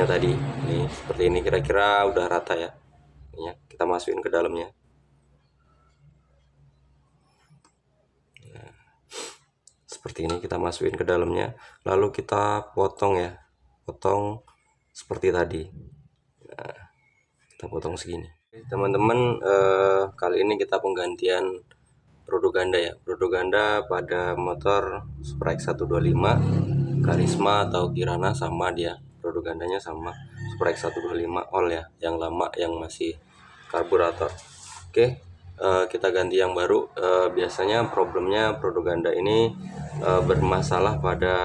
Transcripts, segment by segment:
besinya tadi. Ini seperti ini, kira-kira udah rata ya. Ini ya, kita masukin ke dalamnya. Nah, seperti ini kita masukin ke dalamnya, lalu kita potong ya, potong seperti tadi. Nah, kita potong segini. Teman-teman, kali ini kita penggantian produk ganda ya, produk ganda pada motor Sprite 125 Karisma atau Kirana, sama dia produk gandanya sama Sprite 125 All ya, yang lama yang masih karburator. Oke, kita ganti yang baru. Biasanya problemnya produk ganda ini bermasalah pada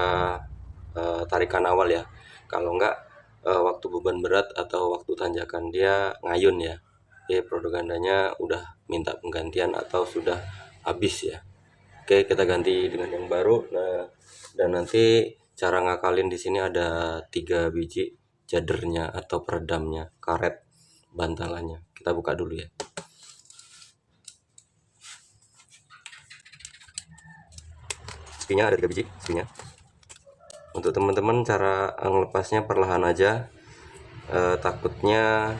tarikan awal ya, kalau enggak waktu beban berat atau waktu tanjakan dia ngayun ya. Oke, produk gandanya udah minta penggantian atau sudah habis ya. Oke, kita ganti dengan yang baru. Nah, dan nanti cara ngakalin di sini ada 3 biji jadernya atau peredamnya, karet bantalannya. Kita buka dulu ya. Spinya ada 3 biji spinya. Untuk teman-teman cara ngelepasnya perlahan aja, takutnya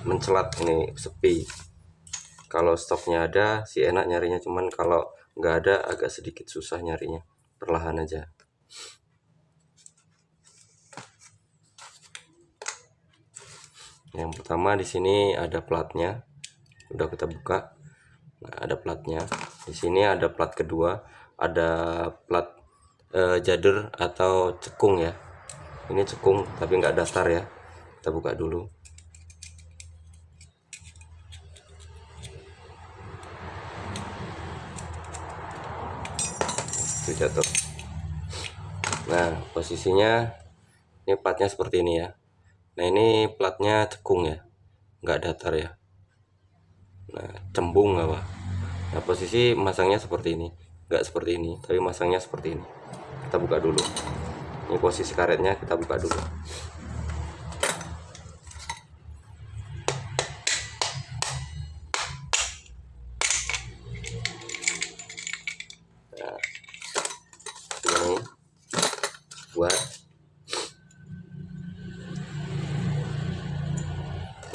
mencelat ini sepi. Kalau stoknya ada sih enak nyarinya, cuman kalau nggak ada agak sedikit susah nyarinya. Perlahan aja. Yang pertama di sini ada platnya, udah kita buka. Nah, ada platnya. Di sini ada plat kedua, ada plat jader atau cekung ya. Ini cekung tapi nggak datar ya. Kita buka dulu. Jatuh. Nah, posisinya ini platnya seperti ini ya. Nah, ini platnya cekung ya, nggak datar ya. Nah, cembung apa. Nah, posisi masangnya seperti ini, nggak seperti ini, tapi masangnya seperti ini. Kita buka dulu. Ini posisi karetnya, kita buka dulu. Nah, ini buat.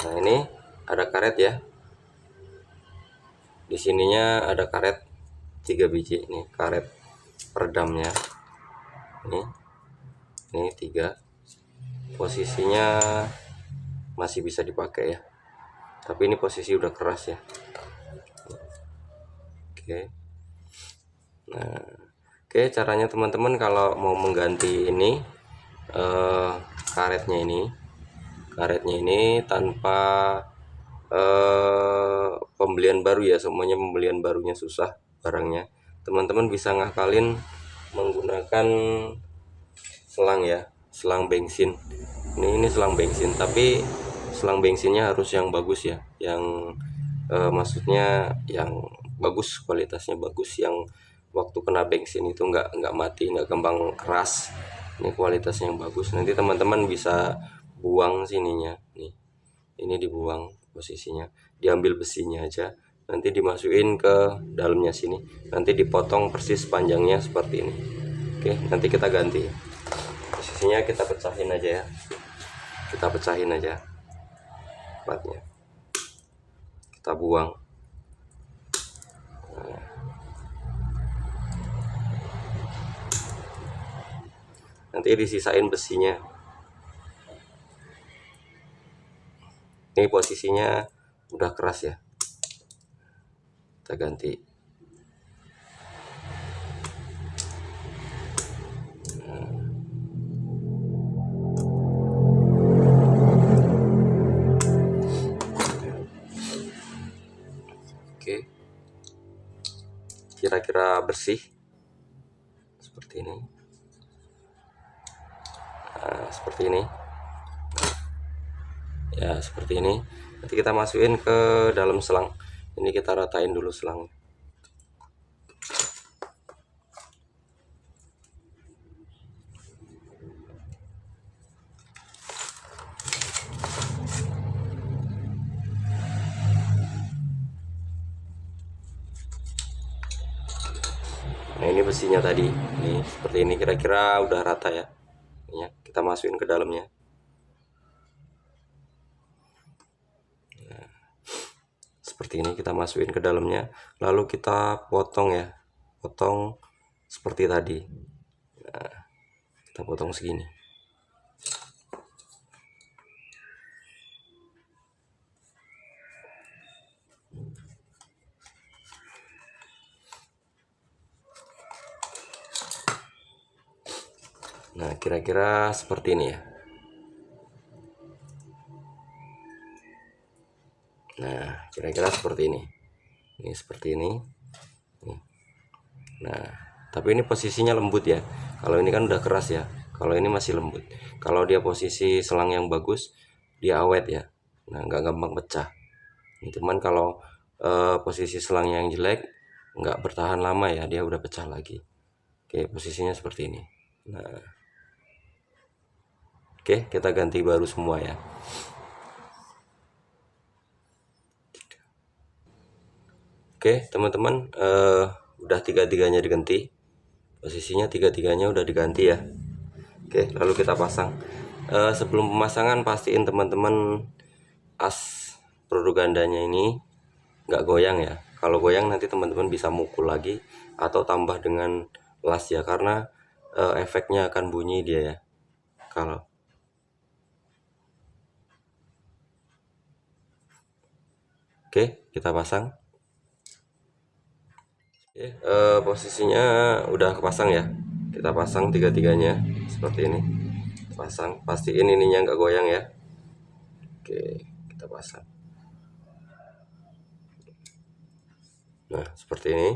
Nah, ini ada karet ya. Di sininya ada karet 3 biji nih, karet peredamnya. Ini 3. Posisinya masih bisa dipakai ya. Tapi ini posisi udah keras ya. Oke. Nah, oke, caranya teman-teman kalau mau mengganti ini karetnya ini tanpa pembelian baru ya, semuanya pembelian barunya susah barangnya. Teman-teman bisa ngakalin menggunakan selang ya, selang bensin. Ini selang bensin, tapi selang bensinnya harus yang bagus ya, yang maksudnya yang bagus, kualitasnya bagus, yang waktu kena bensin itu nggak mati, nggak gampang keras. Ini kualitasnya yang bagus. Nanti teman-teman bisa buang sininya nih, ini dibuang posisinya, diambil besinya aja, nanti dimasukin ke dalamnya sini, nanti dipotong persis panjangnya seperti ini. Oke, nanti kita ganti posisinya, kita pecahin aja ya, kita pecahin aja platnya, kita buang. Nanti disisain besinya. Ini posisinya udah keras ya, kita ganti. Oke, kira-kira bersih seperti ini. Nah, seperti ini ya, seperti ini. Nanti kita masukin ke dalam selang. Ini kita ratain dulu selang. Nah, ini besinya tadi. Ini seperti ini, kira-kira udah rata ya. Ini ya, kita masukin ke dalamnya. seperti ini, kita masukin ke dalamnya, lalu kita potong ya, potong seperti tadi. Nah, kita potong segini. Nah, kira-kira seperti ini ya. Nah, kira-kira seperti ini. Ini seperti ini. Nih. Nah, tapi ini posisinya lembut ya. Kalau ini kan udah keras ya. Kalau ini masih lembut. Kalau dia posisi selang yang bagus, dia awet ya. Nah, nggak gampang pecah. Ini cuman kalau posisi selang yang jelek, nggak bertahan lama ya, dia udah pecah lagi. Oke, posisinya seperti ini. Nah, oke, kita ganti baru semua ya. Oke, teman-teman, udah tiga-tiganya diganti. Posisinya tiga-tiganya udah diganti ya. Oke, lalu kita pasang. Sebelum pemasangan pastiin teman-teman as produk gandanya ini nggak goyang ya. Kalau goyang nanti teman-teman bisa mukul lagi atau tambah dengan las ya, karena efeknya akan bunyi dia ya. Kalau oke, kita pasang. Posisinya udah kepasang ya. Kita pasang tiga-tiganya seperti ini. Pasang, pastiin ininya nggak goyang ya. Oke, kita pasang. Nah, seperti ini.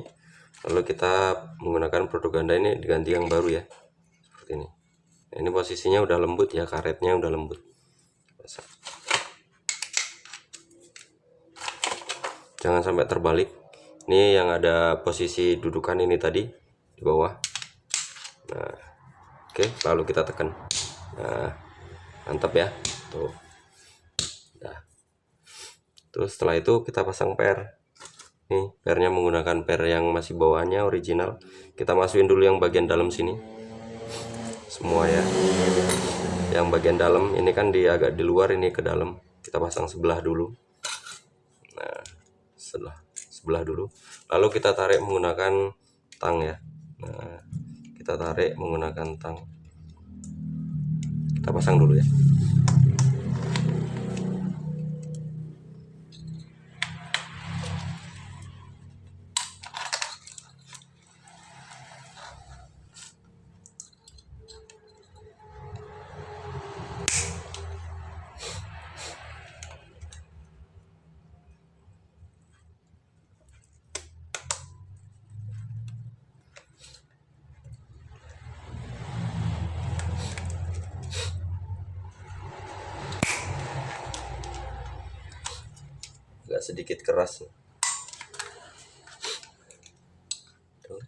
Lalu kita menggunakan produk ganda ini diganti yang baru ya. Seperti ini. Nah, ini posisinya udah lembut ya, karetnya udah lembut. Pasang. Jangan sampai terbalik. Ini yang ada posisi dudukan ini tadi di bawah. Nah, oke, lalu kita tekan. Nah, mantap ya. Tuh. Nah. Terus setelah itu kita pasang per. Nih, pernya menggunakan per yang masih bawahannya original. Kita masukin dulu yang bagian dalam sini. Semua ya. Yang bagian dalam ini kan agak di luar, ini ke dalam. Kita pasang sebelah dulu. Nah, sebelah dulu. Lalu kita tarik menggunakan tang ya. Nah, kita tarik menggunakan tang. Kita pasang dulu ya. Agak sedikit keras. Tuh.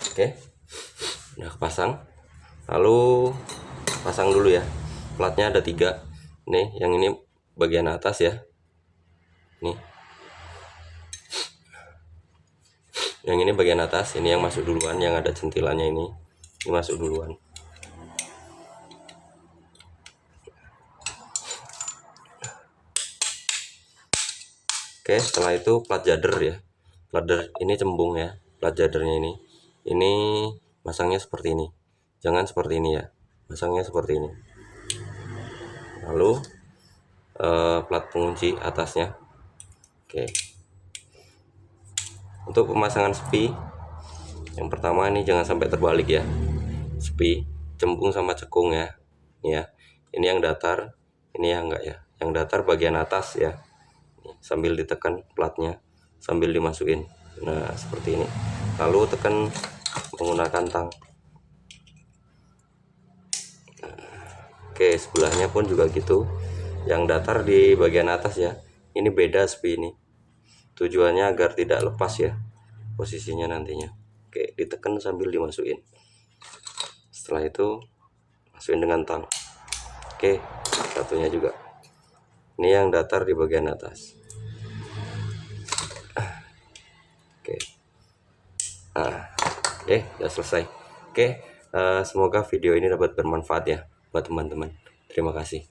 Oke, udah kepasang. Lalu pasang dulu ya. Platnya ada 3. Nih, yang ini bagian atas ya. Nih. Yang ini bagian atas, ini yang masuk duluan, yang ada centilannya ini. Ini masuk duluan. Oke, setelah itu plat jader ya. Plat jader ini cembung ya. Plat jadernya ini masangnya seperti ini. Jangan seperti ini ya. Masangnya seperti ini. Lalu plat pengunci atasnya. Oke. Untuk pemasangan sepi, yang pertama ini jangan sampai terbalik ya. Sepi cembung sama cekung ya. Ini ya. Ini yang datar, ini yang enggak ya. Yang datar bagian atas ya. Sambil ditekan platnya, sambil dimasukin. Nah, seperti ini. Lalu tekan menggunakan tang. Oke, sebelahnya pun juga gitu. Yang datar di bagian atas ya. Ini beda sepi ini. Tujuannya agar tidak lepas ya posisinya nantinya. Oke, ditekan sambil dimasukin. Setelah itu masukin dengan tang. Oke, satunya juga. Ini yang datar di bagian atas. Oke. Nah, udah selesai. Oke, semoga video ini dapat bermanfaat ya buat teman-teman. Terima kasih.